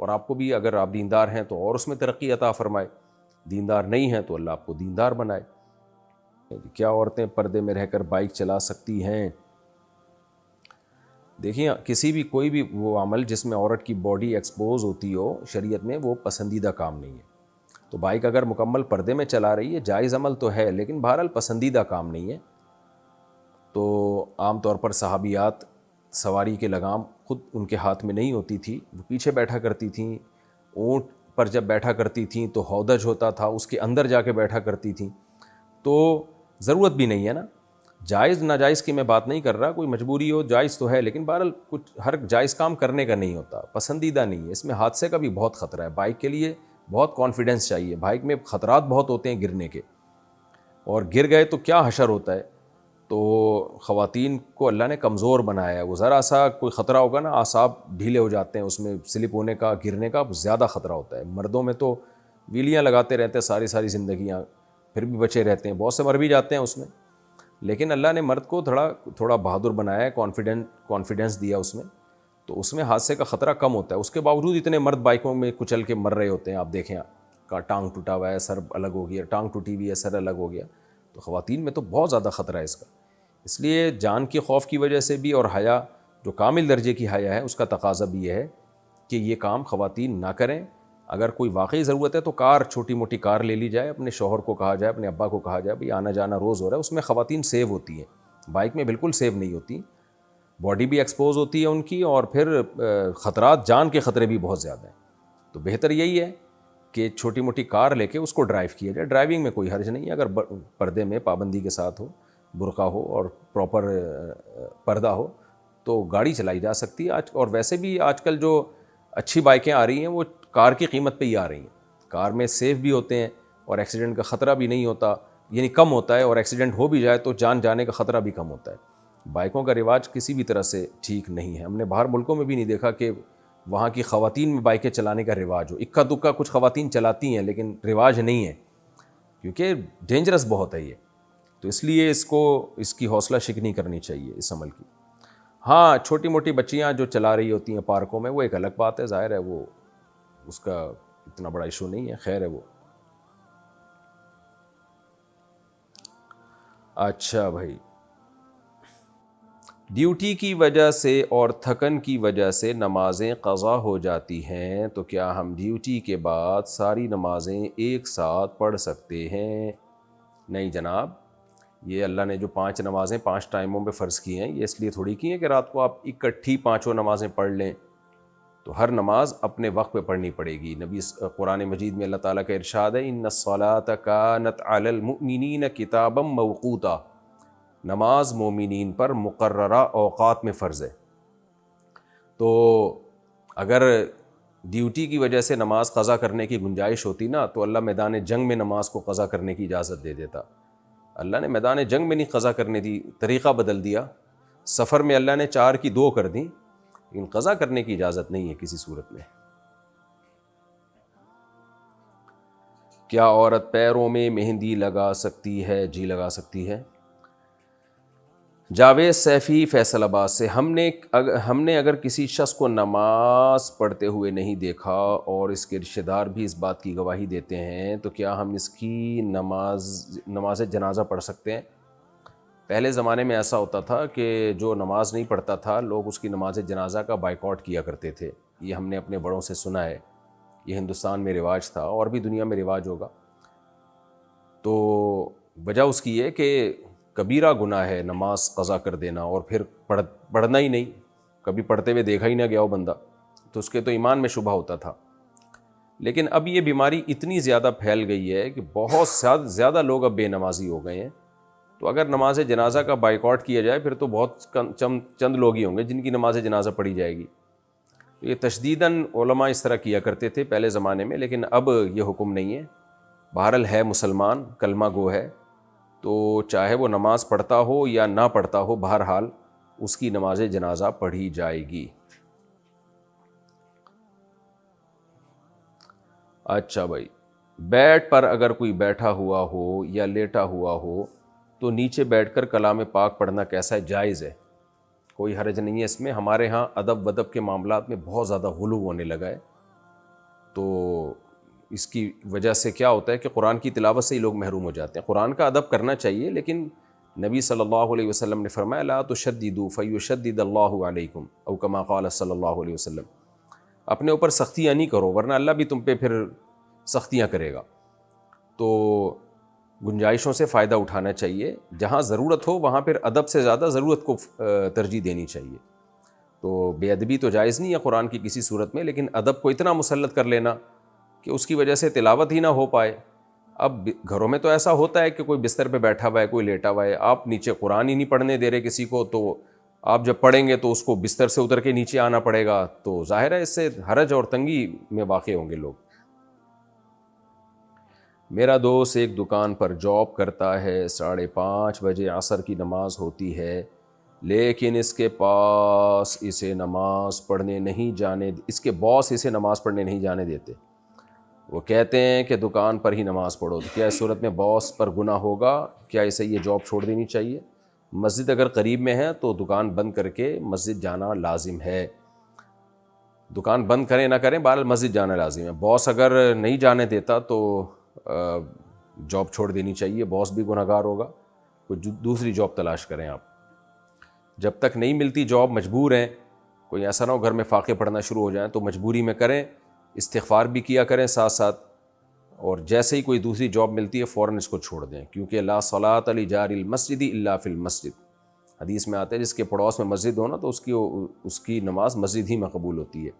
اور آپ کو بھی اگر آپ دیندار ہیں تو اور اس میں ترقی عطا فرمائے، دیندار نہیں ہیں تو اللہ آپ کو دیندار بنائے۔ کیا عورتیں پردے میں رہ کر بائک چلا سکتی ہیں؟ دیکھیں، کسی بھی کوئی بھی وہ عمل جس میں عورت کی باڈی ایکسپوز ہوتی ہو شریعت میں وہ پسندیدہ کام نہیں ہے۔ تو بائک اگر مکمل پردے میں چلا رہی ہے جائز عمل تو ہے، لیکن بہرحال پسندیدہ کام نہیں ہے۔ تو عام طور پر صحابیات سواری کے لگام خود ان کے ہاتھ میں نہیں ہوتی تھی، وہ پیچھے بیٹھا کرتی تھیں۔ اونٹ پر جب بیٹھا کرتی تھیں تو ہودج ہوتا تھا، اس کے اندر جا کے بیٹھا کرتی تھیں، تو ضرورت بھی نہیں ہے نا۔ جائز ناجائز کی میں بات نہیں کر رہا، کوئی مجبوری ہو جائز تو ہے، لیکن بہرحال کچھ ہر جائز کام کرنے کا نہیں ہوتا، پسندیدہ نہیں ہے۔ اس میں حادثے کا بھی بہت خطرہ ہے، بائک کے لیے بہت کانفیڈنس چاہیے، بائک میں خطرات بہت ہوتے ہیں گرنے کے، اور گر گئے تو کیا حشر ہوتا ہے۔ تو خواتین کو اللہ نے کمزور بنایا ہے، وہ ذرا سا کوئی خطرہ ہوگا نا اعصاب ڈھیلے ہو جاتے ہیں، اس میں سلپ ہونے کا، گرنے کا زیادہ خطرہ ہوتا ہے۔ مردوں میں تو ویلیاں لگاتے رہتے ہیں ساری زندگیاں، پھر بھی بچے رہتے ہیں، بہت سے مر بھی جاتے ہیں اس میں، لیکن اللہ نے مرد کو تھوڑا بہادر بنایا ہے، کانفیڈنس دیا اس میں، تو اس میں حادثے کا خطرہ کم ہوتا ہے۔ اس کے باوجود اتنے مرد بائکوں میں کچل کے مر رہے ہوتے ہیں، آپ دیکھیں، کا ٹانگ ٹوٹا ہوا ہے، سر الگ ہو گیا، ٹانگ ٹوٹی ہوئی ہے، سر الگ ہو گیا۔ تو خواتین میں تو بہت زیادہ خطرہ ہے اس کا، اس لیے جان کے خوف کی وجہ سے بھی، اور حیا جو کامل درجے کی حیا ہے اس کا تقاضا بھی یہ ہے کہ یہ کام خواتین نہ کریں۔ اگر کوئی واقعی ضرورت ہے تو کار، چھوٹی موٹی کار لے لی جائے، اپنے شوہر کو کہا جائے، اپنے ابا کو کہا جائے بھئی آنا جانا روز ہو رہا ہے، اس میں خواتین سیو ہوتی ہیں، بائک میں بالکل سیو نہیں ہوتی، باڈی بھی ایکسپوز ہوتی ہے ان کی، اور پھر خطرات، جان کے خطرے بھی بہت زیادہ ہیں۔ تو بہتر یہی ہے کہ چھوٹی موٹی کار لے کے اس کو ڈرائیو کیا جائے۔ ڈرائیونگ میں کوئی حرج نہیں ہے، اگر پردے میں پابندی کے ساتھ ہو، برقع ہو اور پراپر پردہ ہو تو گاڑی چلائی جا سکتی ہے۔ اور ویسے بھی آج کل جو اچھی بائکیں آ رہی ہیں وہ کار کی قیمت پہ ہی آ رہی ہیں، کار میں سیف بھی ہوتے ہیں اور ایکسیڈنٹ کا خطرہ بھی نہیں ہوتا، یعنی کم ہوتا ہے، اور ایکسیڈنٹ ہو بھی جائے تو جان جانے کا خطرہ بھی کم ہوتا ہے۔ بائکوں کا رواج کسی بھی طرح سے ٹھیک نہیں ہے، ہم نے باہر ملکوں میں بھی نہیں دیکھا کہ وہاں کی خواتین میں بائکیں چلانے کا رواج ہو۔ اکا دکا کچھ خواتین چلاتی ہیں لیکن رواج نہیں ہے، کیونکہ ڈینجرس بہت ہے یہ، تو اس لیے اس کی حوصلہ شکنی کرنی چاہیے اس عمل کی۔ ہاں، چھوٹی موٹی بچیاں جو چلا رہی ہوتی ہیں پارکوں میں وہ ایک الگ بات ہے، ظاہر ہے وہ اس کا اتنا بڑا ایشو نہیں ہے، خیر ہے وہ۔ اچھا بھائی، ڈیوٹی کی وجہ سے اور تھکن کی وجہ سے نمازیں قضا ہو جاتی ہیں، تو کیا ہم ڈیوٹی کے بعد ساری نمازیں ایک ساتھ پڑھ سکتے ہیں؟ نہیں جناب، یہ اللہ نے جو 5 نمازیں 5 ٹائموں پہ فرض کی ہیں، یہ اس لیے تھوڑی کی ہیں کہ رات کو آپ اکٹھی 5 نمازیں پڑھ لیں، تو ہر نماز اپنے وقت پہ پڑھنی پڑے گی۔ قرآن مجید میں اللہ تعالیٰ کا ارشاد ہے، ان الصلاۃ کانت علی المؤمنین کتابا موقوتا، نماز مومنین پر مقررہ اوقات میں فرض ہے۔ تو اگر ڈیوٹی کی وجہ سے نماز قضا کرنے کی گنجائش ہوتی نا تو اللہ میدان جنگ میں نماز کو قضا کرنے کی اجازت دے دیتا۔ اللہ نے میدان جنگ میں نہیں قضا کرنے دی، طریقہ بدل دیا۔ سفر میں اللہ نے 4 کی 2 کر دیں، لیکن قضا کرنے کی اجازت نہیں ہے کسی صورت میں۔ کیا عورت پیروں میں مہندی لگا سکتی ہے؟ جی لگا سکتی ہے۔ جاوید سیفی فیصل آباد سے، ہم نے اگر کسی شخص کو نماز پڑھتے ہوئے نہیں دیکھا اور اس کے رشتہ دار بھی اس بات کی گواہی دیتے ہیں تو کیا ہم اس کی نماز جنازہ پڑھ سکتے ہیں؟ پہلے زمانے میں ایسا ہوتا تھا کہ جو نماز نہیں پڑھتا تھا لوگ اس کی نماز جنازہ کا بائیکاٹ کیا کرتے تھے، یہ ہم نے اپنے بڑوں سے سنا ہے، یہ ہندوستان میں رواج تھا اور بھی دنیا میں رواج ہوگا۔ تو وجہ اس کی ہے کہ کبیرہ گناہ ہے نماز قضا کر دینا اور پھر پڑھنا ہی نہیں، کبھی پڑھتے ہوئے دیکھا ہی نہ گیا ہو بندہ، تو اس کے تو ایمان میں شبہ ہوتا تھا۔ لیکن اب یہ بیماری اتنی زیادہ پھیل گئی ہے کہ بہت زیادہ لوگ اب بے نمازی ہو گئے ہیں، تو اگر نماز جنازہ کا بائیکاٹ کیا جائے پھر تو بہت چند لوگ ہی ہوں گے جن کی نماز جنازہ پڑھی جائے گی۔ تو یہ تشدیداً علماء اس طرح کیا کرتے تھے پہلے زمانے میں، لیکن اب یہ حکم نہیں ہے۔ بہرحال ہے مسلمان، کلمہ گو ہے، تو چاہے وہ نماز پڑھتا ہو یا نہ پڑھتا ہو، بہرحال اس کی نماز جنازہ پڑھی جائے گی۔ اچھا بھائی، بیڈ پر اگر کوئی بیٹھا ہوا ہو یا لیٹا ہوا ہو تو نیچے بیٹھ کر کلام پاک پڑھنا کیسا ہے؟ جائز ہے، کوئی حرج نہیں ہے اس میں۔ ہمارے ہاں ادب ودب کے معاملات میں بہت زیادہ غلو ہونے لگا ہے، تو اس کی وجہ سے کیا ہوتا ہے کہ قرآن کی تلاوت سے ہی لوگ محروم ہو جاتے ہیں. قرآن کا ادب کرنا چاہیے، لیکن نبی صلی اللہ علیہ وسلم نے فرمایا لا تشددوا فیشدد اللہ علیکم او کما قال صلی اللہ علیہ وسلم. اپنے اوپر سختیاں نہیں کرو ورنہ اللہ بھی تم پہ پھر سختیاں کرے گا. تو گنجائشوں سے فائدہ اٹھانا چاہیے، جہاں ضرورت ہو وہاں پھر ادب سے زیادہ ضرورت کو ترجیح دینی چاہیے. تو بے ادبی تو جائز نہیں ہے قرآن کی کسی صورت میں، لیکن ادب کو اتنا مسلط کر لینا کہ اس کی وجہ سے تلاوت ہی نہ ہو پائے. اب گھروں میں تو ایسا ہوتا ہے کہ کوئی بستر پہ بیٹھا ہوا ہے، کوئی لیٹا ہوا ہے، آپ نیچے قرآن ہی نہیں پڑھنے دے رہے کسی کو، تو آپ جب پڑھیں گے تو اس کو بستر سے اتر کے نیچے آنا پڑے گا، تو ظاہر ہے اس سے حرج اور تنگی میں واقع ہوں گے لوگ. میرا دوست ایک دکان پر جاب کرتا ہے، 5:30 بجے عصر کی نماز ہوتی ہے، لیکن اس کے باس اسے نماز پڑھنے نہیں جانے دیتے. وہ کہتے ہیں کہ دکان پر ہی نماز پڑھو. تو کیا اس صورت میں باس پر گناہ ہوگا؟ کیا اسے یہ جاب چھوڑ دینی چاہیے؟ مسجد اگر قریب میں ہے تو دکان بند کر کے مسجد جانا لازم ہے. دکان بند کریں نہ کریں، بہرحال مسجد جانا لازم ہے. باس اگر نہیں جانے دیتا تو جاب چھوڑ دینی چاہیے. باس بھی گنہگار ہوگا، کوئی دوسری جاب تلاش کریں آپ. جب تک نہیں ملتی جاب مجبور ہیں، کوئی ایسا نہ ہو گھر میں فاقے پڑھنا شروع ہو جائیں، تو مجبوری میں کریں، استغفار بھی کیا کریں ساتھ ساتھ، اور جیسے ہی کوئی دوسری جاب ملتی ہے فوراً اس کو چھوڑ دیں، کیونکہ لا صلاۃ لجار المسجد الا فی المسجد. حدیث میں آتا ہے جس کے پڑوس میں مسجد ہو نا تو اس کی نماز مسجد ہی میں قبول ہوتی ہے.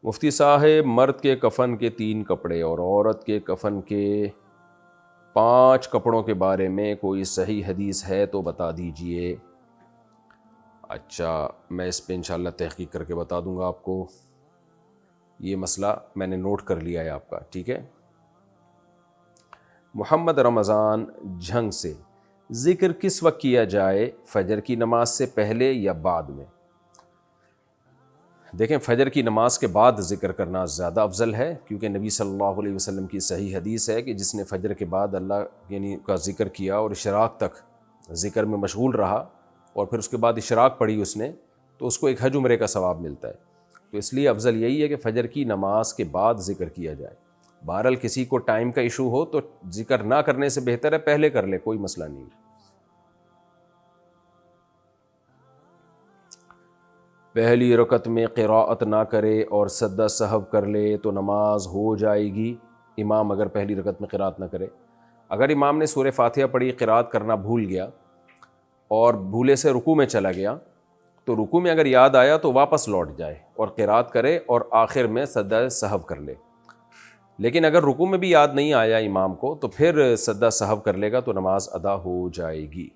مفتی صاحب، مرد کے کفن کے 3 کپڑے اور عورت کے کفن کے 5 کپڑوں کے بارے میں کوئی صحیح حدیث ہے تو بتا دیجئے. اچھا، میں اس پہ انشاءاللہ تحقیق کر کے بتا دوں گا آپ کو. یہ مسئلہ میں نے نوٹ کر لیا ہے آپ کا، ٹھیک ہے. محمد رمضان جھنگ سے، ذکر کس وقت کیا جائے، فجر کی نماز سے پہلے یا بعد میں؟ دیکھیں، فجر کی نماز کے بعد ذکر کرنا زیادہ افضل ہے، کیونکہ نبی صلی اللہ علیہ وسلم کی صحیح حدیث ہے کہ جس نے فجر کے بعد اللہ کا ذکر کیا اور اشراق تک ذکر میں مشغول رہا اور پھر اس کے بعد اشراق پڑھی اس نے، تو اس کو ایک حج عمرے کا ثواب ملتا ہے. تو اس لیے افضل یہی ہے کہ فجر کی نماز کے بعد ذکر کیا جائے. بہرحال کسی کو ٹائم کا ایشو ہو تو ذکر نہ کرنے سے بہتر ہے پہلے کر لے، کوئی مسئلہ نہیں. پہلی رکعت میں قراءت نہ کرے اور سجدہ سہو کر لے تو نماز ہو جائے گی؟ امام اگر پہلی رکعت میں قراءت نہ کرے، اگر امام نے سورہ فاتحہ پڑھی، قراءت کرنا بھول گیا اور بھولے سے رکوع میں چلا گیا، تو رکوع میں اگر یاد آیا تو واپس لوٹ جائے اور قراءت کرے اور آخر میں سجدہ سہو کر لے. لیکن اگر رکوع میں بھی یاد نہیں آیا امام کو تو پھر سجدہ سہو کر لے گا تو نماز ادا ہو جائے گی.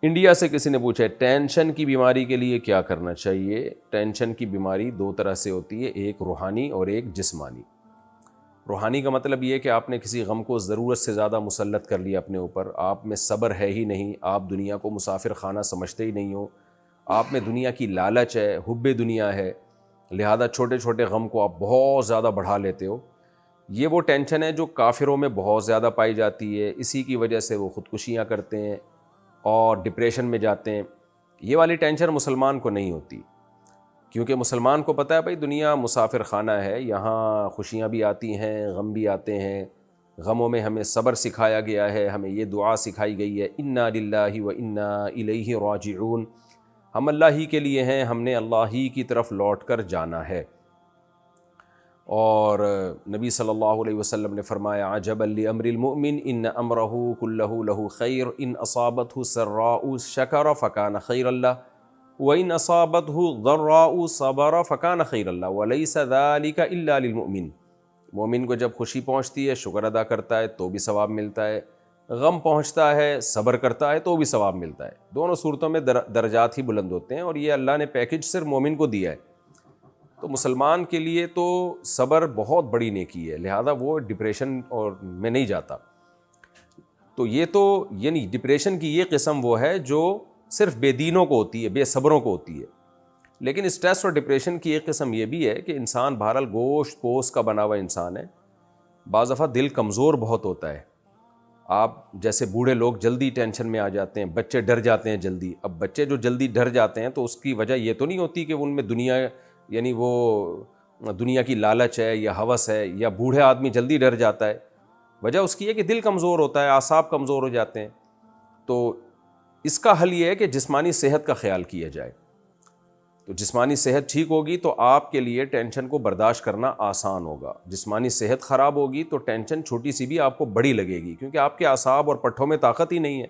انڈیا سے کسی نے پوچھا ہے ٹینشن کی بیماری کے لیے کیا کرنا چاہیے؟ ٹینشن کی بیماری 2 طرح سے ہوتی ہے، ایک روحانی اور ایک جسمانی. روحانی کا مطلب یہ ہے کہ آپ نے کسی غم کو ضرورت سے زیادہ مسلط کر لیا اپنے اوپر، آپ میں صبر ہے ہی نہیں، آپ دنیا کو مسافر خانہ سمجھتے ہی نہیں ہو، آپ میں دنیا کی لالچ ہے، حب دنیا ہے، لہذا چھوٹے چھوٹے غم کو آپ بہت زیادہ بڑھا لیتے ہو. یہ وہ ٹینشن ہے جو کافروں میں بہت زیادہ پائی جاتی ہے، اسی کی وجہ سے وہ خودکشیاں کرتے ہیں اور ڈپریشن میں جاتے ہیں. یہ والی ٹینشن مسلمان کو نہیں ہوتی، کیونکہ مسلمان کو پتہ ہے بھائی دنیا مسافر خانہ ہے، یہاں خوشیاں بھی آتی ہیں، غم بھی آتے ہیں. غموں میں ہمیں صبر سکھایا گیا ہے، ہمیں یہ دعا سکھائی گئی ہے انا للہ و انا الیہ راجعون، ہم اللہ ہی کے لیے ہیں، ہم نے اللہ ہی کی طرف لوٹ کر جانا ہے. اور نبی صلی اللہ علیہ وسلم نے فرمایا عجبا لامر المؤمن ان امرہ کلہ لہ خیر ان اصابتہ سراء شکر فکان خیر اللہ وان اصابتہ ضراء صبر فکان خیر اللہ ولیس ذلک الا للمؤمن. مومن کو جب خوشی پہنچتی ہے شکر ادا کرتا ہے تو بھی ثواب ملتا ہے، غم پہنچتا ہے صبر کرتا ہے تو بھی ثواب ملتا ہے. دونوں صورتوں میں درجات ہی بلند ہوتے ہیں، اور یہ اللہ نے پیکج صرف مومن کو دیا ہے. تو مسلمان کے لیے تو صبر بہت بڑی نیکی ہے، لہذا وہ ڈپریشن اور میں نہیں جاتا. تو یہ تو یعنی ڈپریشن کی یہ قسم وہ ہے جو صرف بے دینوں کو ہوتی ہے، بے صبروں کو ہوتی ہے. لیکن اسٹریس اور ڈپریشن کی ایک قسم یہ بھی ہے کہ انسان بہرحال گوشت پوست کا بنا ہوا انسان ہے، بعض دفعہ دل کمزور بہت ہوتا ہے. آپ جیسے بوڑھے لوگ جلدی ٹینشن میں آ جاتے ہیں، بچے ڈر جاتے ہیں جلدی. اب بچے جو جلدی ڈر جاتے ہیں تو اس کی وجہ یہ تو نہیں ہوتی کہ ان میں دنیا، یعنی وہ دنیا کی لالچ ہے یا ہوس ہے، یا بوڑھے آدمی جلدی ڈر جاتا ہے. وجہ اس کی ہے کہ دل کمزور ہوتا ہے، اعصاب کمزور ہو جاتے ہیں. تو اس کا حل یہ ہے کہ جسمانی صحت کا خیال کیا جائے. تو جسمانی صحت ٹھیک ہوگی تو آپ کے لیے ٹینشن کو برداشت کرنا آسان ہوگا. جسمانی صحت خراب ہوگی تو ٹینشن چھوٹی سی بھی آپ کو بڑی لگے گی، کیونکہ آپ کے اعصاب اور پٹھوں میں طاقت ہی نہیں ہے.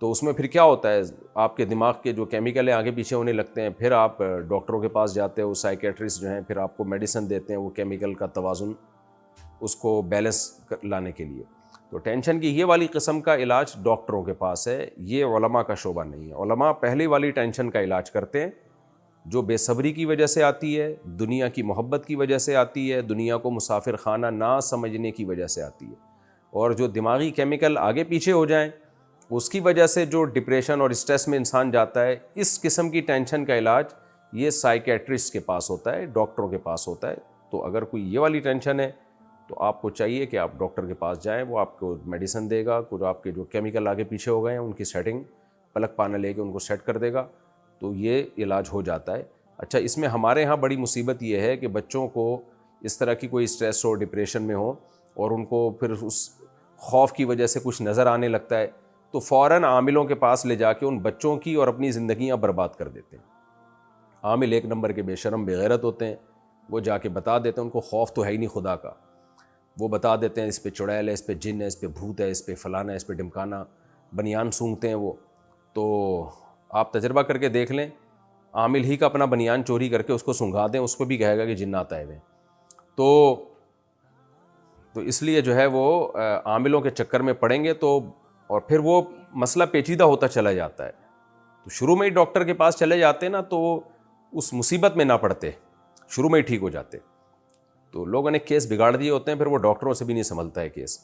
تو اس میں پھر کیا ہوتا ہے، آپ کے دماغ کے جو کیمیکل ہیں آگے پیچھے ہونے لگتے ہیں. پھر آپ ڈاکٹروں کے پاس جاتے ہو، سائیکیٹرسٹ جو ہیں پھر آپ کو میڈیسن دیتے ہیں وہ کیمیکل کا توازن اس کو بیلنس لانے کے لیے. تو ٹینشن کی یہ والی قسم کا علاج ڈاکٹروں کے پاس ہے، یہ علماء کا شعبہ نہیں ہے. علماء پہلی والی ٹینشن کا علاج کرتے ہیں جو بے صبری کی وجہ سے آتی ہے، دنیا کی محبت کی وجہ سے آتی ہے، دنیا کو مسافر خانہ نہ سمجھنے کی وجہ سے آتی ہے. اور جو دماغی کیمیکل آگے پیچھے ہو جائیں اس کی وجہ سے جو ڈپریشن اور اسٹریس میں انسان جاتا ہے، اس قسم کی ٹینشن کا علاج یہ سائیکیٹرسٹ کے پاس ہوتا ہے، ڈاکٹروں کے پاس ہوتا ہے. تو اگر کوئی یہ والی ٹینشن ہے تو آپ کو چاہیے کہ آپ ڈاکٹر کے پاس جائیں، وہ آپ کو میڈیسن دے گا، کچھ آپ کے جو کیمیکل آگے پیچھے ہو گئے ہیں ان کی سیٹنگ پلک پانا لے کے ان کو سیٹ کر دے گا، تو یہ علاج ہو جاتا ہے. اچھا، اس میں ہمارے ہاں بڑی مصیبت یہ ہے کہ بچوں کو اس طرح کی کوئی اسٹریس ہو، ڈپریشن میں ہو، اور ان کو پھر اس خوف کی وجہ سے کچھ نظر آنے لگتا ہے تو فوراً عاملوں کے پاس لے جا کے ان بچوں کی اور اپنی زندگیاں برباد کر دیتے ہیں. عامل ایک نمبر کے بے شرم بے غیرت ہوتے ہیں، وہ جا کے بتا دیتے ہیں، ان کو خوف تو ہے ہی نہیں خدا کا، وہ بتا دیتے ہیں اس پہ چڑیل ہے، اس پہ جن ہے، اس پہ بھوت ہے، اس پہ فلانا ہے، اس پہ ڈمکانا، بنیان سونگتے ہیں وہ. تو آپ تجربہ کر کے دیکھ لیں، عامل ہی کا اپنا بنیان چوری کر کے اس کو سنگھا دیں، اس کو بھی کہے گا کہ جنات آئے ہوئے. تو اس لیے جو ہے وہ عاملوں کے چکر میں پڑیں گے تو، اور پھر وہ مسئلہ پیچیدہ ہوتا چلا جاتا ہے. تو شروع میں ہی ڈاکٹر کے پاس چلے جاتے نا تو اس مصیبت میں نہ پڑتے، شروع میں ہی ٹھیک ہو جاتے. تو لوگوں نے کیس بگاڑ دیے ہوتے ہیں، پھر وہ ڈاکٹروں سے بھی نہیں سنبھلتا ہے کیس.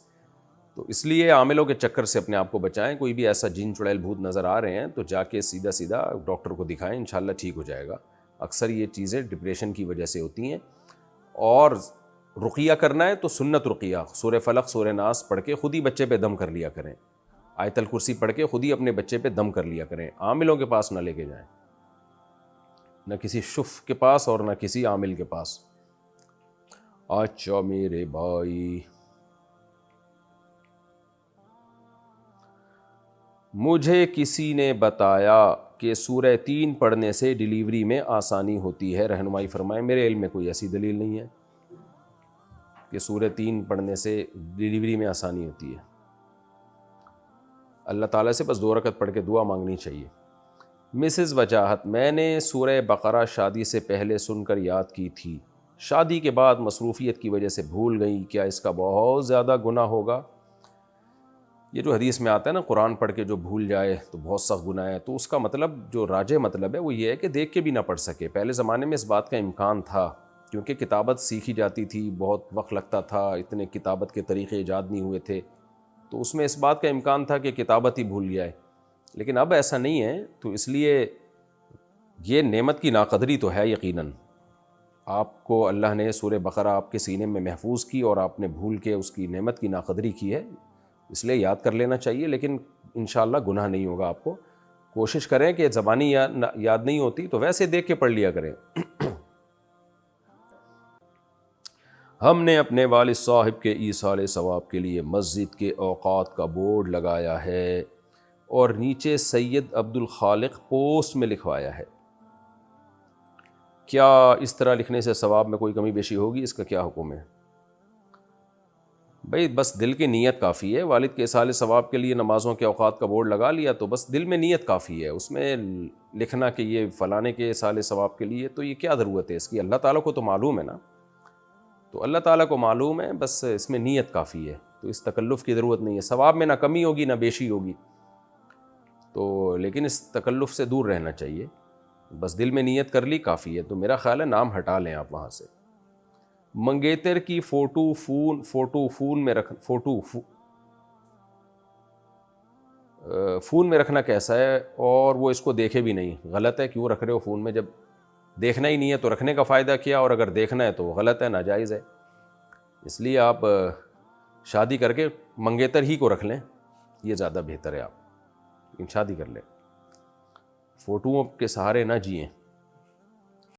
تو اس لیے عاملوں کے چکر سے اپنے آپ کو بچائیں. کوئی بھی ایسا جن چڑیل بھوت نظر آ رہے ہیں تو جا کے سیدھا سیدھا ڈاکٹر کو دکھائیں، انشاءاللہ ٹھیک ہو جائے گا. اکثر یہ چیزیں ڈپریشن کی وجہ سے ہوتی ہیں. اور رقیہ کرنا ہے تو سنت رقیہ، سورہ فلق سورہ ناس پڑھ کے خود ہی بچے پہ دم کر لیا کریں، آیت الکرسی پڑھ کے خود ہی اپنے بچے پہ دم کر لیا کریں. عاملوں کے پاس نہ لے کے جائیں، نہ کسی شف کے پاس اور نہ کسی عامل کے پاس. اچھا میرے بھائی، مجھے کسی نے بتایا کہ سورہ 3 پڑھنے سے ڈیلیوری میں آسانی ہوتی ہے، رہنمائی فرمائیں. میرے علم میں کوئی ایسی دلیل نہیں ہے کہ سورہ 3 پڑھنے سے ڈیلیوری میں آسانی ہوتی ہے. اللہ تعالیٰ سے بس 2 رکعت پڑھ کے دعا مانگنی چاہیے. مسز وجاہت، میں نے سورہ بقرہ شادی سے پہلے سن کر یاد کی تھی، شادی کے بعد مصروفیت کی وجہ سے بھول گئی، کیا اس کا بہت زیادہ گناہ ہوگا؟ یہ جو حدیث میں آتا ہے نا، قرآن پڑھ کے جو بھول جائے تو بہت سخت گناہ ہے، تو اس کا مطلب جو راجح مطلب ہے وہ یہ ہے کہ دیکھ کے بھی نہ پڑھ سکے. پہلے زمانے میں اس بات کا امکان تھا کیونکہ کتابت سیکھی جاتی تھی، بہت وقت لگتا تھا، اتنے کتابت کے طریقے ایجاد نہیں ہوئے تھے، تو اس میں اس بات کا امکان تھا کہ کتابت ہی بھول جائے. لیکن اب ایسا نہیں ہے، تو اس لیے یہ نعمت کی ناقدری تو ہے یقیناً. آپ کو اللہ نے سورہ بقرہ آپ کے سینے میں محفوظ کی اور آپ نے بھول کے اس کی نعمت کی ناقدری کی ہے، اس لیے یاد کر لینا چاہیے. لیکن انشاءاللہ گناہ نہیں ہوگا آپ کو. کوشش کریں کہ زبانی یاد نہیں ہوتی تو ویسے دیکھ کے پڑھ لیا کریں. ہم نے اپنے والد صاحب کے ایصال ثواب کے لیے مسجد کے اوقات کا بورڈ لگایا ہے اور نیچے سید عبد الخالق پوسٹ میں لکھوایا ہے. کیا اس طرح لکھنے سے ثواب میں کوئی کمی بیشی ہوگی؟ اس کا کیا حکم ہے؟ بھئی بس دل کی نیت کافی ہے. والد کے ایصال ثواب کے لیے نمازوں کے اوقات کا بورڈ لگا لیا تو بس دل میں نیت کافی ہے. اس میں لکھنا کہ یہ فلانے کے ایصال ثواب کے لیے، تو یہ کیا ضرورت ہے اس کی؟ اللہ تعالیٰ کو تو معلوم ہے نا، تو اللہ تعالیٰ کو معلوم ہے، بس اس میں نیت کافی ہے، تو اس تکلف کی ضرورت نہیں ہے. ثواب میں نہ کمی ہوگی نہ بیشی ہوگی، تو لیکن اس تکلف سے دور رہنا چاہیے. بس دل میں نیت کر لی کافی ہے. تو میرا خیال ہے نام ہٹا لیں آپ وہاں سے. منگیتر کی فوٹو فون میں رکھنا کیسا ہے؟ اور وہ اس کو دیکھے بھی نہیں، غلط ہے. کیوں رکھ رہے ہو فون میں؟ جب دیکھنا ہی نہیں ہے تو رکھنے کا فائدہ کیا؟ اور اگر دیکھنا ہے تو غلط ہے، ناجائز ہے. اس لیے آپ شادی کر کے منگیتر ہی کو رکھ لیں، یہ زیادہ بہتر ہے، آپ لیکن شادی کر لیں، فوٹوؤں کے سہارے نہ جئیں.